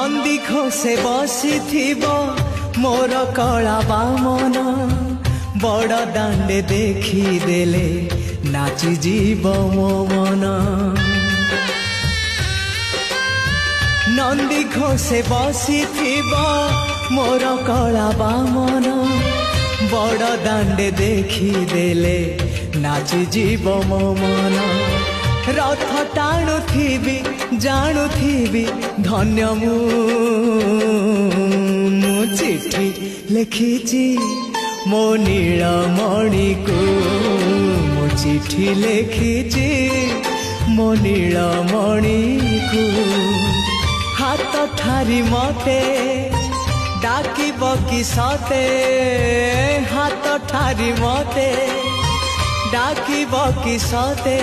नंदी घोषे बसिथिब मोर कला बामन बड़ दांडे देखिदेले नाची जीव मो मन नंदी घोषे बसिथिब मोर कला बामन बड़ दांडे देखिदेले नाची जीव मो मन रथ टाणुथिबि जाणुथिबि धन्य मु चिठी लिखिछि मो नीलमणि को मो चिठी लिखिछि मो नीलमणि को हाथ ठारी मते डाकिब कि सते हाथ ठारी मते डाकिब कि सते।